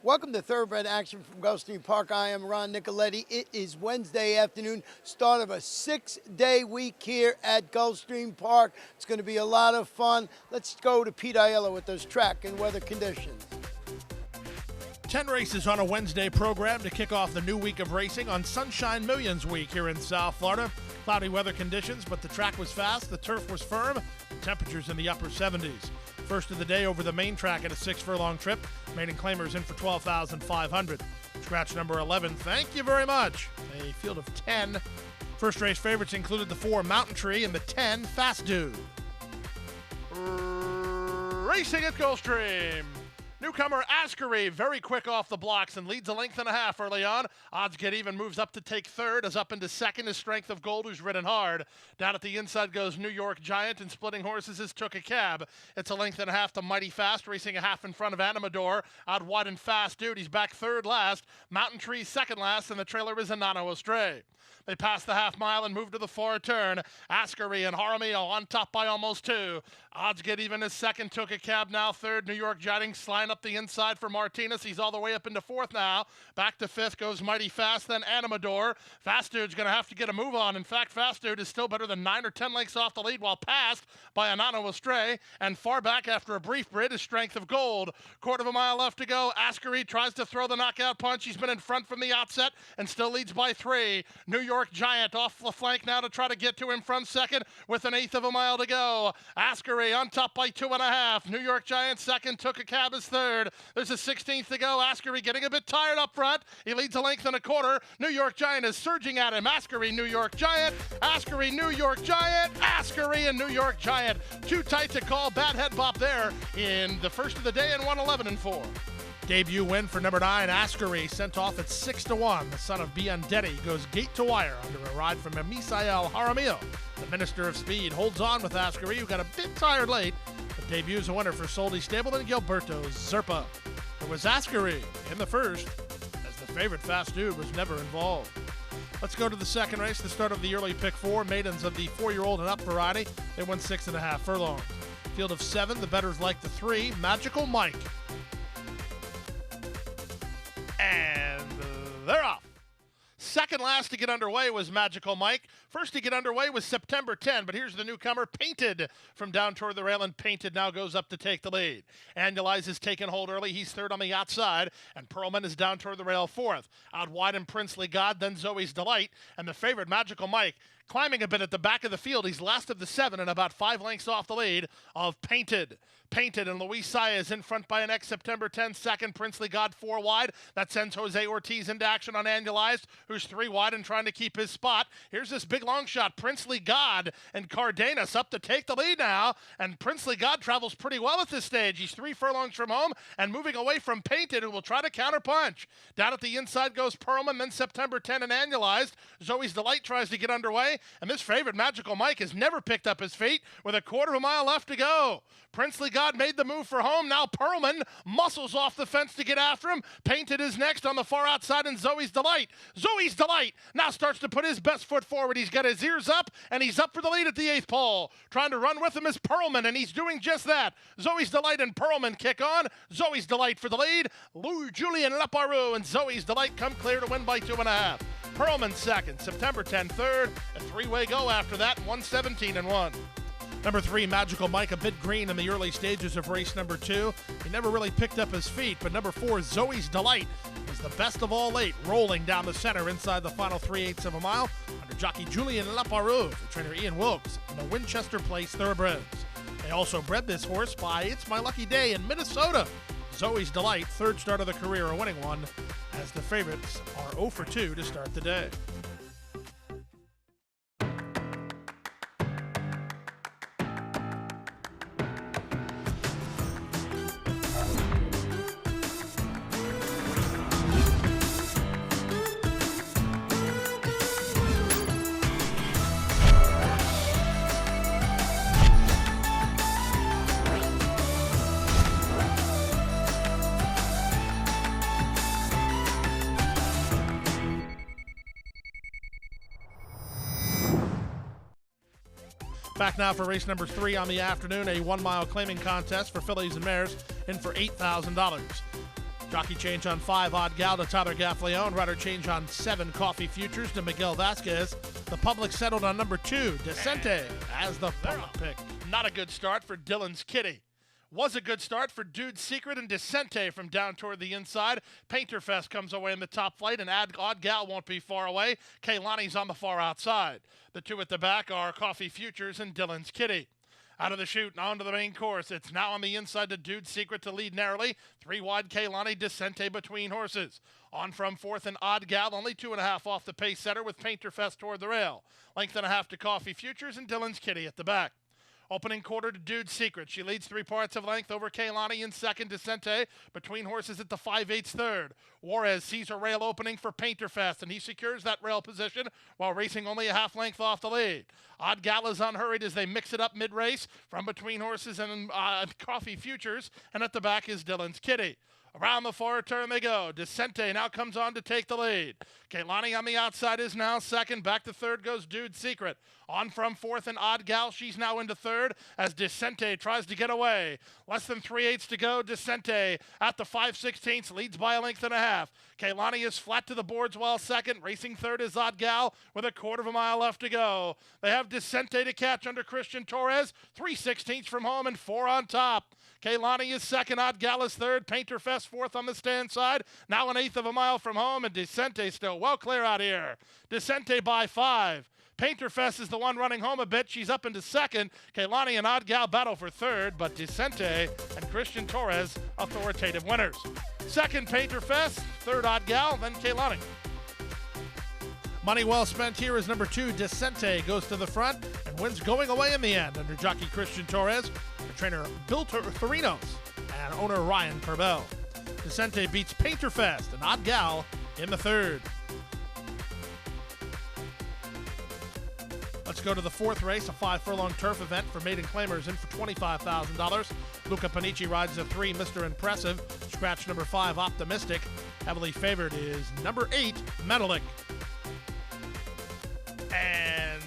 Welcome to Thoroughbred Action from Gulfstream Park. I am Ron Nicoletti. It is Wednesday afternoon, start of a 6-day week here at Gulfstream Park. It's going to be a lot of fun. Let's go to Pete Aiello with those track and weather conditions. 10 races on a Wednesday program to kick off the new week of racing on Sunshine Millions Week here in South Florida. Cloudy weather conditions, but the track was fast, the turf was firm, temperatures in the upper 70s. First of the day over the main track at a 6-furlong trip. Maiden claimers in for $12,500. Scratch number 11, thank you very much. A field of 10. First race favorites included the 4 Mountain Tree and the 10 Fast Dude. Racing at Gulfstream. Newcomer Ascari, very quick off the blocks and leads a length and a half early on. Odds get even, moves up to take third, is up into second is Strength of Gold, who's ridden hard. Down at the inside goes New York Giant, and splitting horses is Took a Cab. It's a length and a half to Mighty Fast, racing a half in front of Animador. Out wide and Fast Dude, he's back third last. Mountain Tree second last, and the trailer is Anano Astray. They pass the half mile and move to the far turn. Ascari and Jaramillo on top by almost 2. Odds get even as second. Took a Cab now third. New York Giant sliding up the inside for Martinez. He's all the way up into fourth now. Back to fifth goes Mighty Fast, then Animador. Fast Dude's going to have to get a move on. In fact, Fast Dude is still better than 9 or 10 lengths off the lead while passed by Anano Astray. And far back after a brief brid is Strength of Gold. Quarter of a mile left to go. Ascari tries to throw the knockout punch. He's been in front from the outset and still leads by 3. New York Giant off the flank now to try to get to him from second with an eighth of a mile to go. Ascari on top by 2.5. New York Giant second. Took a Cab is third. There's a 16th to go. Ascari getting a bit tired up front. He leads a length and a quarter. New York Giant is surging at him. Ascari, New York Giant. Ascari, New York Giant. Ascari and New York Giant. Too tight to call. Bad head bop there in the first of the day and 1:11-4. Debut win for number 9, Ascari, sent off at 6-1. The son of Biandetti goes gate to wire under a ride from Misael Jaramillo. The Minister of Speed holds on with Ascari, who got a bit tired late, but debuts a winner for Soldi Stable and Gilberto Zerpa. It was Ascari in the first, as the favorite Fast Dude was never involved. Let's go to the second race, the start of the early pick 4, maidens of the 4-year-old and up variety. They won 6.5 furlongs. Field of 7, the bettors like the 3, Magical Mike. And they're off. Second last to get underway was Magical Mike. First to get underway was September 10, but here's the newcomer, Painted, from down toward the rail, and Painted now goes up to take the lead. Annualize is taken hold early. He's third on the outside, and Perlman is down toward the rail fourth. Out wide in Princely God, then Zoe's Delight, and the favorite, Magical Mike, climbing a bit at the back of the field. He's last of the 7 and about 5 lengths off the lead of Painted. Painted and Luis Saez in front by an X. September 10th, second. Princely God 4 wide. That sends Jose Ortiz into action on Annualized, who's 3 wide and trying to keep his spot. Here's this big long shot. Princely God and Cardenas up to take the lead now. And Princely God travels pretty well at this stage. He's 3 furlongs from home and moving away from Painted, who will try to counterpunch. Down at the inside goes Perlman, then September 10 and Annualized. Zoe's Delight tries to get underway. And this favorite, Magical Mike, has never picked up his feet with a quarter of a mile left to go. Princely God made the move for home. Now Perlman muscles off the fence to get after him. Painted is next on the far outside, and Zoe's Delight. Zoe's Delight now starts to put his best foot forward. He's got his ears up, and he's up for the lead at the 8th pole. Trying to run with him is Perlman, and he's doing just that. Zoe's Delight and Perlman kick on. Zoe's Delight for the lead. Julian Laparoux and Zoe's Delight come clear to win by 2.5. Perlman second, September 10 third, a 3-way go after that, 1:17-1. Number 3, Magical Mike, a bit green in the early stages of race number 2. He never really picked up his feet, but number 4, Zoe's Delight, was the best of all late, rolling down the center inside the final 3/8 of a mile under jockey Julian Laparoux for trainer Ian Wilkes in the Winchester Place Thoroughbreds. They also bred this horse by It's My Lucky Day in Minnesota. Zoe's Delight, third start of the career, a winning one, as the favorites are 0 for 2 to start the day. Back now for race number 3 on the afternoon, a 1-mile claiming contest for fillies and mares in for $8,000. Jockey change on 5, Odd Gal to Tyler Gaffleone. Rider change on 7, Coffee Futures to Miguel Vasquez. The public settled on number 2, Decente, as the public pick. Not a good start for Dylan's Kitty. Was a good start for Dude Secret and Decente from down toward the inside. Painterfest comes away in the top flight, and Odd Gal won't be far away. Kaylani's on the far outside. The 2 at the back are Coffee Futures and Dylan's Kitty. Out of the chute and onto the main course. It's now on the inside to Dude Secret to lead narrowly. 3 wide, Kaylani, Decente between horses. On from 4th and Odd Gal, only 2.5 off the pace setter with Painterfest toward the rail. Length and a half to Coffee Futures and Dylan's Kitty at the back. Opening quarter to Dude Secret. She leads 3 parts of length over Kaylani in second. Decente between horses at the 5/8 third. Juarez sees a rail opening for Painterfest, and he secures that rail position while racing only a half length off the lead. Odd Gal is unhurried as they mix it up mid-race from between horses and Coffee Futures, and at the back is Dylan's Kitty. Around the far turn they go. Decente now comes on to take the lead. Kaylani on the outside is now second. Back to third goes Dude Secret. On from 4th and Odd Gal. She's now into third as Decente tries to get away. Less than 3/8 to go. Decente at the 5/16 leads by a length and a half. Kaylani is flat to the boards while second. Racing third is Odd Gal with a 1/4 mile left to go. They have Decente to catch under Christian Torres. 3/16 from home and 4 on top. Kaylani is second, Odd Gal is third, Painterfest fourth on the stand side, now 1/8 mile from home, and Decente still well clear out here. Decente by 5. Painterfest is the one running home a bit. She's up into second. Kaylani and Odd Gal battle for third, but Decente and Christian Torres authoritative winners. Second, Painterfest, third, Odd Gal, then Kaylani. Money well spent here is number 2, Decente, goes to the front and wins going away in the end under jockey Christian Torres, the trainer Bill Thorinos, and owner Ryan Corbell. Decente beats Painterfest and Odd Gal in the third. Let's go to the 4th race, a 5-furlong turf event for maiden claimers in for $25,000. Luca Panici rides the 3, Mr. Impressive. Scratch number 5, Optimistic. Heavily favored is number 8, Menelik. And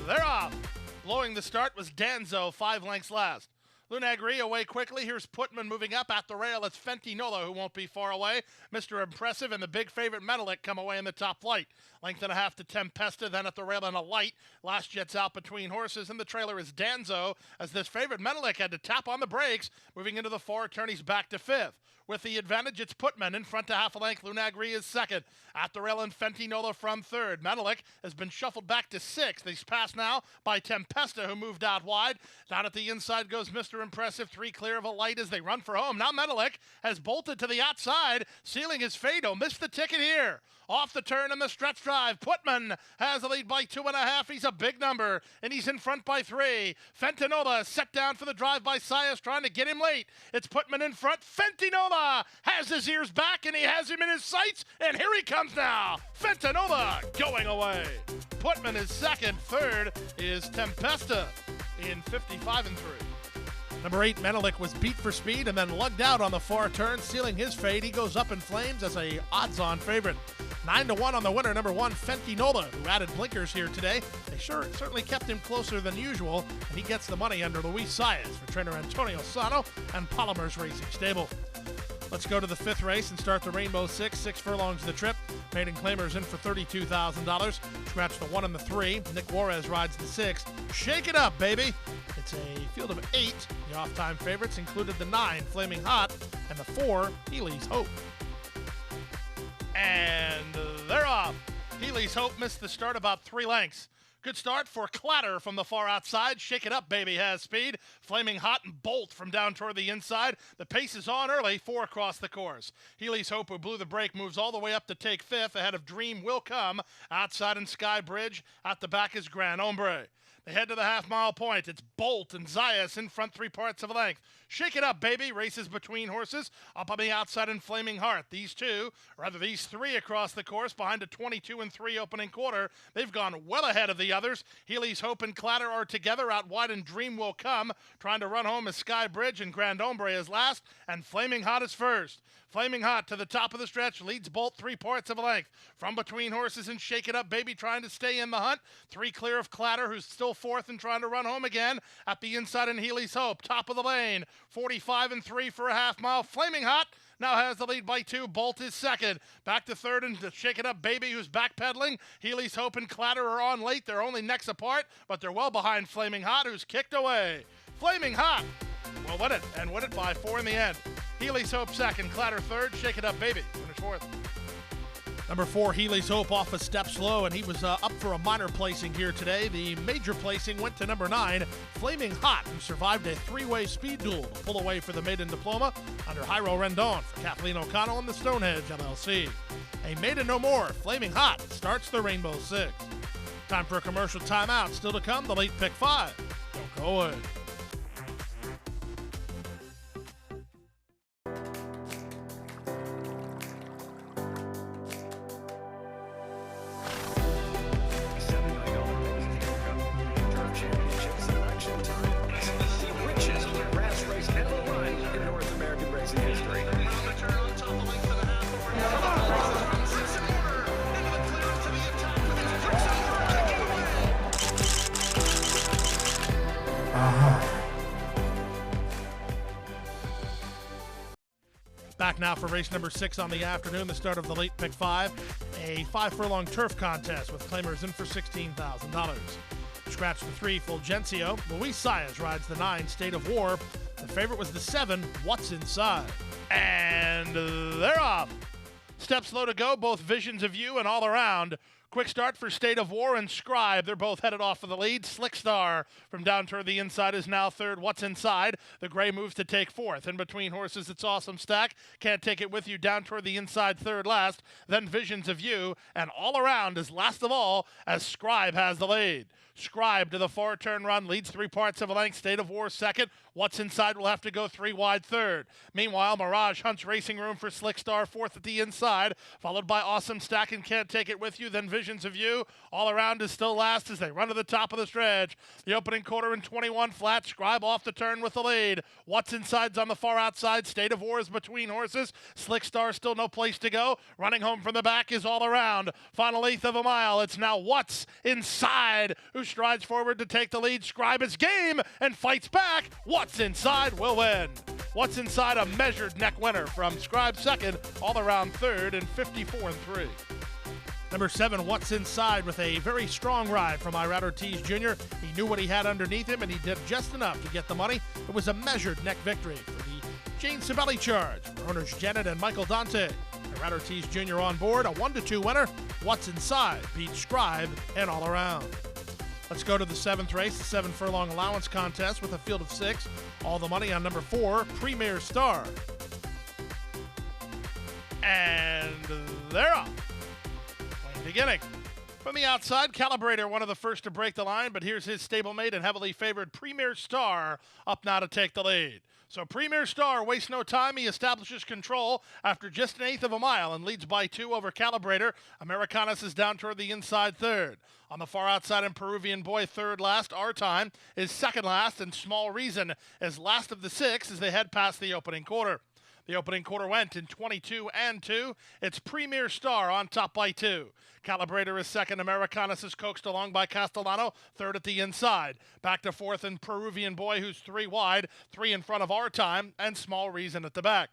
they're off. Blowing the start was Danzo, 5 lengths last. Lunagri away quickly. Here's Putman moving up at the rail. It's Fentinola who won't be far away. Mr. Impressive and the big favorite Menelik come away in the top flight. Length and a half to Tempesta, then at the rail and a light. Last jet's out between horses, and the trailer is Danzo as this favorite Menelik had to tap on the brakes. Moving into the far turn, he's back to 5th. With the advantage, it's Putman in front to half a length. Lunagri is second. At the rail and Fentinola from third. Menelik has been shuffled back to 6th. He's passed now by Tempesta, who moved out wide. Down at the inside goes Mr. Impressive. 3 clear of a light as they run for home. Now Menelik has bolted to the outside, sealing his fate. Oh, missed the ticket here. Off the turn in the stretch drive. Putman has a lead by 2.5. He's a big number, and he's in front by 3. Fentinola set down for the drive by Sias, trying to get him late. It's Putman in front. Fentinola has his ears back, and he has him in his sights, and here he comes now. Fentinola going away. Putman is second. Third is Tempesta in 55-3. Number 8, Menelik, was beat for speed and then lugged out on the far turn, sealing his fate. He goes up in flames as a odds-on favorite. 9-1 on the winner, number 1, Fentinola, who added blinkers here today. They certainly kept him closer than usual, and he gets the money under Luis Saez for trainer Antonio Sano and Polymers Racing Stable. Let's go to the 5th race and start the Rainbow 6. 6 furlongs of the trip. Maiden claimers in for $32,000. Scratch the 1 and the 3. Nick Juarez rides the 6. Shake it up, baby. It's a field of 8. The off-time favorites included the 9, Flaming Hot, and the 4, Healy's Hope. And they're off. Healy's Hope missed the start about 3 lengths. Good start for Clatter from the far outside. Shake it up, baby, has speed. Flaming Hot and Bolt from down toward the inside. The pace is on early, 4 across the course. Healy's Hope, who blew the break, moves all the way up to take 5th, ahead of Dream Will Come. Outside in Sky Bridge. At the back is Grand Ombre. They head to the half-mile point. It's Bolt and Zayas in front 3 parts of a length. Shake it up, baby. Races between horses. Up on the outside in Flaming Heart. These 3 across the course behind a 22-3 opening quarter. They've gone well ahead of the others. Healy's Hope and Clatter are together out wide, and Dream Will Come. Trying to run home is Sky Bridge, and Grand Ombre is last, and Flaming Hot is first. Flaming Hot to the top of the stretch, leads Bolt 3 parts of a length. From between horses and Shake It Up, baby, trying to stay in the hunt. 3 clear of Clatter, who's still 4th and trying to run home again. At the inside in Healy's Hope, top of the lane. 45-3 for a half mile. Flaming Hot now has the lead by 2. Bolt is second. Back to third and to Shake It Up Baby, who's backpedaling. Healy's Hope and Clatter are on late. They're only necks apart, but they're well behind Flaming Hot, who's kicked away. Flaming Hot will win it, and win it by 4 in the end. Healy's Hope second, Clatter third, Shake It Up Baby finish fourth. Number 4, Healy's Hope off a step slow, and he was up for a minor placing here today. The major placing went to number 9, Flaming Hot, who survived a 3-way speed duel to pull away for the maiden diploma under Jairo Rendon for Kathleen O'Connell and the Stonehenge LLC. A maiden no more, Flaming Hot starts the Rainbow 6. Time for a commercial timeout. Still to come, the late pick 5. Don't go away. Back now for race number 6 on the afternoon, the start of the late pick 5, a 5-furlong turf contest with claimers in for $16,000. Scratch the 3, Fulgencio. Luis Saez rides the 9, State of War. The favorite was the 7, What's Inside. And they're off. Steps slow to go, both Visions of You and All Around. Quick start for State of War and Scribe. They're both headed off for the lead. Slick Star from down toward the inside is now third. What's Inside? The gray moves to take fourth. In between horses, it's Awesome Stack. Can't Take It With You down toward the inside, third last. Then Visions of You. And All Around is last of all as Scribe has the lead. Scribe to the far turn run, leads 3 parts of a length. State of War second. What's Inside will have to go 3 wide third. Meanwhile, Mirage hunts racing room for Slick Star fourth at the inside, followed by Awesome Stack and Can't Take It With You. Then Visions of You. All Around is still last as they run to the top of the stretch. The opening quarter in 21 flat. Scribe off the turn with the lead. What's Inside's on the far outside. State of War is between horses. Slick Star still no place to go. Running home from the back is All Around. Final eighth of a mile. It's now What's Inside who strides forward to take the lead. Scribe is game and fights back. What's Inside will win. What's Inside, a measured neck winner from Scribe second, All Around third, and 54-3. Number 7, What's Inside, with a very strong ride from Irad Ortiz Jr. He knew what he had underneath him, and he did just enough to get the money. It was a measured neck victory for the Jane Sabelli charge for owners Janet and Michael Dante. Irad Ortiz Jr. on board, a 1-2 winner. What's Inside beats Scribe and All Around. Let's go to the 7th race, the 7-furlong allowance contest with a field of 6. All the money on number 4, Premier Star. And they're off. Beginning. From the outside, Calibrator, one of the first to break the line, but here's his stablemate and heavily favored Premier Star up now to take the lead. So Premier Star wastes no time. He establishes control after just an eighth of a mile and leads by 2 over Calibrator. Americanus is down toward the inside third. On the far outside, and Peruvian Boy third last. Our Time is second last, and Small Reason is last of the 6 as they head past the opening quarter. The opening quarter went in 22-2. It's Premier Star on top by 2. Calibrator is second. Americanus is coaxed along by Castellano, third at the inside. Back to fourth, and Peruvian Boy, who's 3 wide, 3 in front of Our Time, and Small Reason at the back.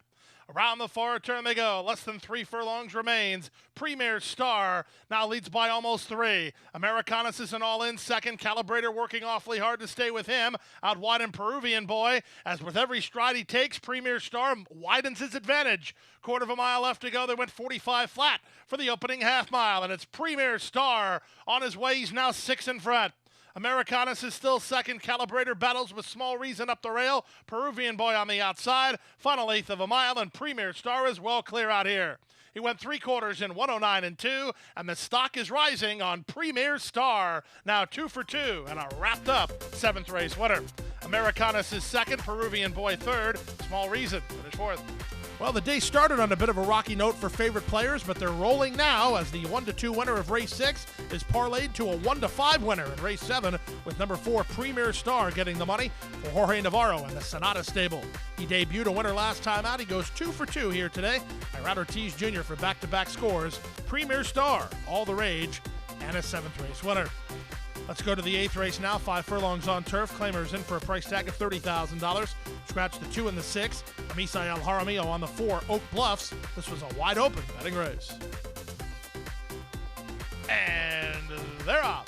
Around the far turn they go. Less than 3 furlongs remains. Premier Star now leads by almost 3. Americanus is an all-in second. Calibrator working awfully hard to stay with him. Out wide in Peruvian Boy. As with every stride he takes, Premier Star widens his advantage. Quarter of a mile left to go. They went 45 flat for the opening half mile. And it's Premier Star on his way. He's now 6 in front. Americanus is still second. Calibrator battles with Small Reason up the rail. Peruvian Boy on the outside. Final eighth of a mile, and Premier Star is well clear out here. He went 3 quarters in 109-2, and the stock is rising on Premier Star. Now 2 for 2, and a wrapped up 7th race winner. Americanus is second. Peruvian Boy third. Small Reason finished fourth. Well, the day started on a bit of a rocky note for favorite players, but they're rolling now as the 1-2 winner of race 6 is parlayed to a 1-5 winner in race 7, with number 4 Premier Star getting the money for Jorge Navarro and the Sonata stable. He debuted a winner last time out. He goes 2 for 2 here today. Irad Ortiz Jr. for back-to-back scores. Premier Star, all the rage, and a 7th race winner. Let's go to the 8th race now. 5 furlongs on turf. Claimers in for a price tag of $30,000. Scratch the 2 and the 6. Amisai El Jaramillo on the 4. Oak Bluffs. This was a wide open betting race. And they're off.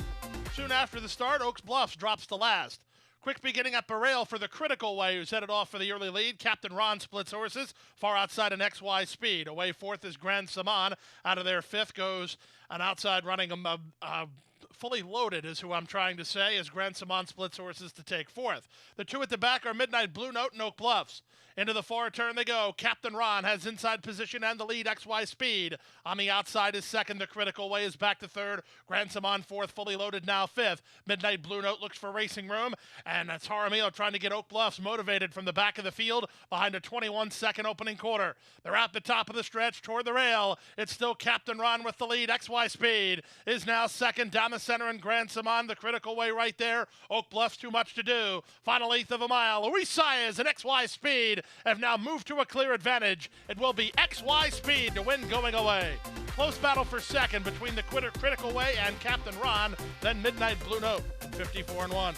Soon after the start, Oaks Bluffs drops to last. Quick beginning at Barail for the Critical Way, who's headed off for the early lead. Captain Ron splits horses, far outside an XY Speed. Away fourth is Grand Saman. Out of there, fifth goes an outside running fully loaded is who I'm trying to say, as Grand Saman splits horses to take fourth. The 2 at the back are Midnight Blue Note and Oak Bluffs. Into the far turn they go. Captain Ron has inside position and the lead. XY Speed on the outside is second. The Critical Way is back to third. Grand Saman fourth, fully loaded now fifth. Midnight Blue Note looks for racing room, and that's Jaramillo trying to get Oak Bluffs motivated from the back of the field behind a 21-second opening quarter. They're at the top of the stretch toward the rail. It's still Captain Ron with the lead. XY Speed is now second down the center, and Grand Saman, the Critical Way right there. Oak Bluffs too much to do. Final eighth of a mile. Luis Saez and XY Speed have now moved to a clear advantage. It will be XY Speed to win going away. Close battle for second between the Critical Way and Captain Ron, then Midnight Blue Note at 54-1.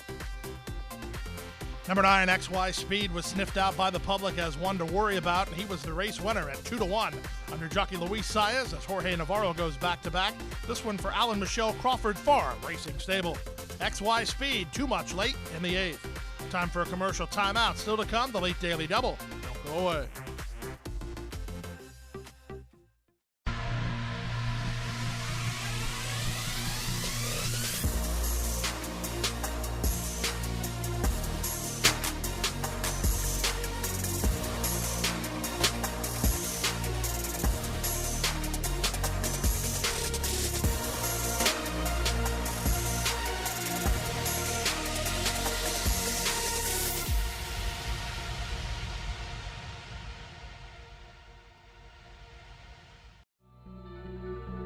Number 9, XY Speed, was sniffed out by the public as one to worry about, and he was the race winner at 2-1 under jockey Luis Saez as Jorge Navarro goes back-to-back. This one for Alan Michelle Crawford Farm Racing Stable. XY Speed, too much late in the 8th. Time for a commercial timeout. Still to come, the late Daily Double. Don't go away.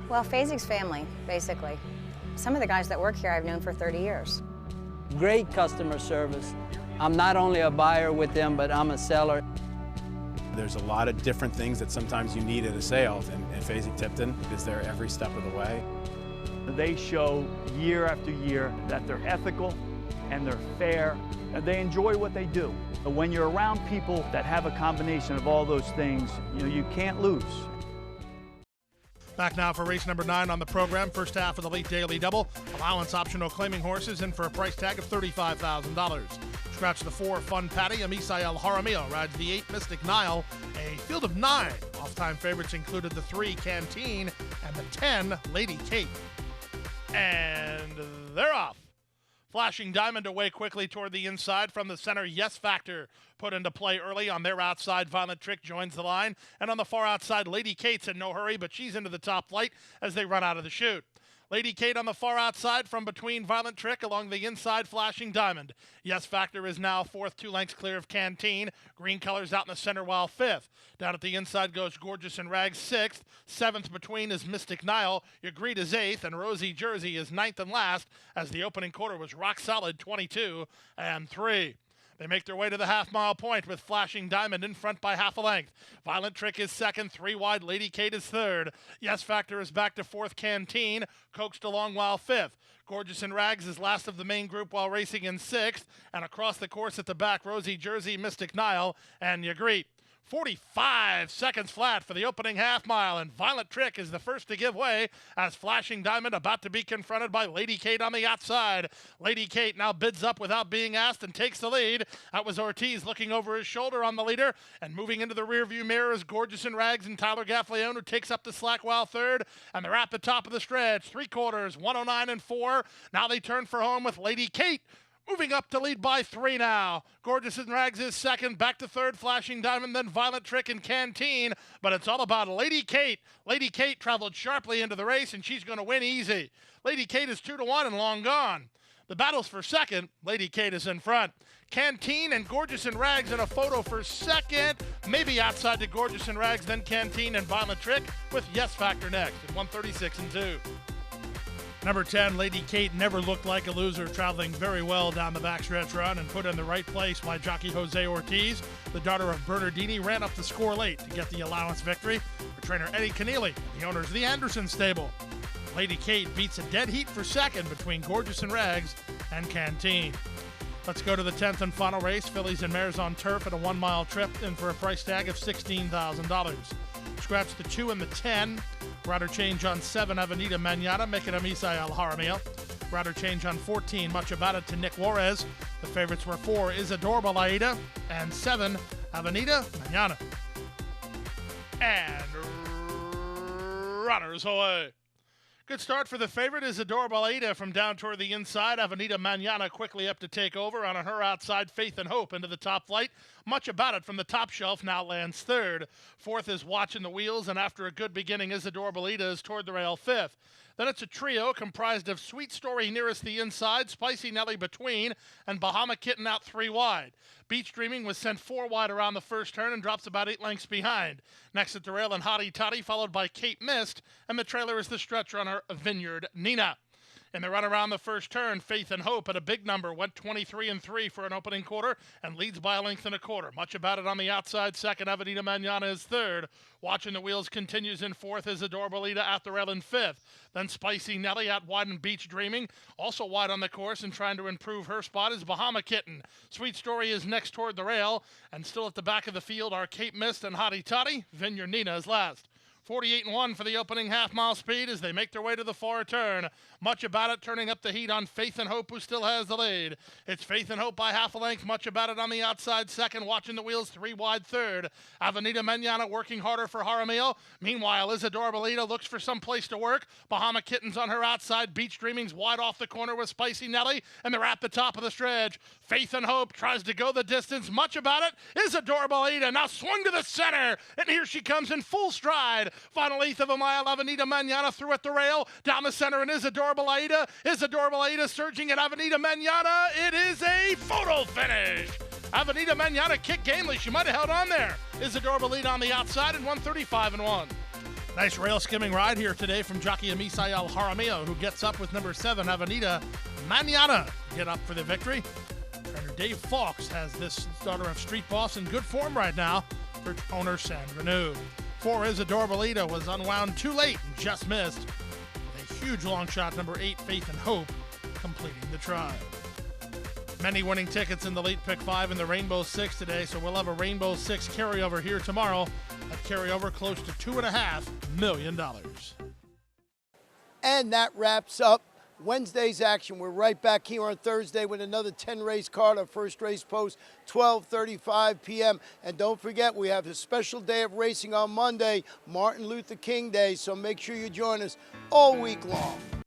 Well, Fazig's family, basically. Some of the guys that work here I've known for 30 years. Great customer service. I'm not only a buyer with them, but I'm a seller. There's a lot of different things that sometimes you need at a sale, and Fasig Tipton is there every step of the way. They show year after year that they're ethical and they're fair and they enjoy what they do. But when you're around people that have a combination of all those things, you can't lose. Back now for race number 9 on the program. First half of the late Daily Double. Allowance optional claiming horses in for a price tag of $35,000. Scratch the 4, Fun Patty. Amisai El Jaramillo rides the 8, Mystic Nile. A field of 9. Off-time favorites included the 3, Canteen, and the 10, Lady Kate. And they're off. Flashing Diamond away quickly toward the inside from the center. Yes Factor put into play early on their outside. Violent Trick joins the line. And on the far outside, Lady Kate's in no hurry, but she's into the top flight as they run out of the chute. Lady Kate on the far outside from between Violent Trick along the inside, Flashing Diamond. Yes Factor is now 4th, 2 lengths clear of Canteen. Green colors out in the center while 5th. Down at the inside goes Gorgeous and Rags 6th. 7th between is Mystic Nile. Your Greed is 8th, and Rosie Jersey is 9th and last as the opening quarter was rock solid 22-3. They make their way to the half-mile point with Flashing Diamond in front by half a length. Violent Trick is 2nd, 3 wide. Lady Kate is 3rd. Yes Factor is back to 4th. Canteen, coaxed along while 5th. Gorgeous and Rags is last of the main group while racing in 6th. And across the course at the back, Rosie Jersey, Mystic Nile, and Yagreet. 45 seconds flat for the opening half mile, and Violent Trick is the first to give way as Flashing Diamond about to be confronted by Lady Kate on the outside. Lady Kate now bids up without being asked and takes the lead. That was Ortiz looking over his shoulder on the leader, and moving into the rearview mirror is Gorgeous and Rags and Tyler Gaffleone, who takes up the slack while 3rd, and they're at the top of the stretch. 3 quarters, 109-4. Now they turn for home with Lady Kate moving up to lead by 3 now. Gorgeous and Rags is 2nd, back to 3rd, Flashing Diamond, then Violent Trick and Canteen. But it's all about Lady Kate. Lady Kate traveled sharply into the race, and she's going to win easy. Lady Kate is 2-1 and long gone. The battle's for 2nd. Lady Kate is in front. Canteen and Gorgeous and Rags in a photo for 2nd. Maybe outside to Gorgeous and Rags, then Canteen and Violent Trick with Yes Factor next at 136-2. Number 10, Lady Kate never looked like a loser, traveling very well down the backstretch run and put in the right place by jockey Jose Ortiz. The daughter of Bernardini ran up the score late to get the allowance victory for trainer Eddie Keneally, the owners of the Anderson stable. Lady Kate beats a dead heat for second between Gorgeous and Rags and Canteen. Let's go to the 10th and final race, fillies and mares on turf at a 1 mile trip, in for a price tag of $16,000. Scratch the 2 and the 10. Rider change on 7, Avenida Manana, making a Misa El Jaramillo. Rider change on 14, Much About It, to Nick Juarez. The favorites were 4, Isadora Balaida, and 7, Avenida Manana. And runners away. Good start for the favorite, Isadora Balaida, from down toward the inside. Avenida Manana quickly up to take over. On her outside, Faith and Hope into the top flight. Much About It from the top shelf now lands third. Fourth is Watching the Wheels, and after a good beginning, Isadora Balaida is toward the rail fifth. Then it's a trio comprised of Sweet Story nearest the inside, Spicy Nelly between, and Bahama Kitten out 3 wide. Beach Dreaming was sent 4 wide around the first turn and drops about 8 lengths behind. Next at the rail and Hottie Toddy, followed by Kate Mist, and the trailer is the stretch runner Vineyard Nina. In the run around the first turn, Faith and Hope at a big number went 23-3 for an opening quarter and leads by a length and a quarter. Much About It on the outside. Second, Avenida Manana is third. Watching the Wheels continues in fourth. Isadora Balaida at the rail in fifth. Then Spicy Nelly out wide and Beach Dreaming. Also wide on the course and trying to improve her spot is Bahama Kitten. Sweet Story is next toward the rail, and still at the back of the field are Kate Mist and Hottie Toddy. Vineyard Nina is last. 48-1 for the opening half-mile speed as they make their way to the far turn. Much About It turning up the heat on Faith and Hope, who still has the lead. It's Faith and Hope by half a length. Much About It on the outside second. Watching the Wheels 3 wide third. Avenida Manana working harder for Jaramillo. Meanwhile, Isadora Balaida looks for some place to work. Bahama Kitten's on her outside. Beach Dreaming's wide off the corner with Spicy Nelly, and they're at the top of the stretch. Faith and Hope tries to go the distance. Much About It. Isadora Balaida now swung to the center, and here she comes in full stride. Final eighth of a mile, Avenida Manana through at the rail. Down the center, and Isadora Balaida. Isadora Balaida surging at Avenida Manana. It is a photo finish. Avenida Manana kicked gamely. She might have held on there. Isadora Balaida on the outside and 135-1. Nice rail skimming ride here today from jockey Misael Jaramillo, who gets up with number 7, Avenida Manana, to get up for the victory. Trainer Dave Fawkes has this daughter of Street Boss in good form right now for owner Sandra New. 4, Isadora Balaida was unwound too late and just missed. With a huge long shot, number 8, Faith and Hope, completing the try. Many winning tickets in the late pick 5 and the Rainbow 6 today, so we'll have a Rainbow 6 carryover here tomorrow. That carryover close to $2.5 million. And that wraps up Wednesday's action. We're right back here on Thursday with another 10-race card. Our first race post, 12:35 p.m. And don't forget, we have a special day of racing on Monday, Martin Luther King Day, so make sure you join us all week long.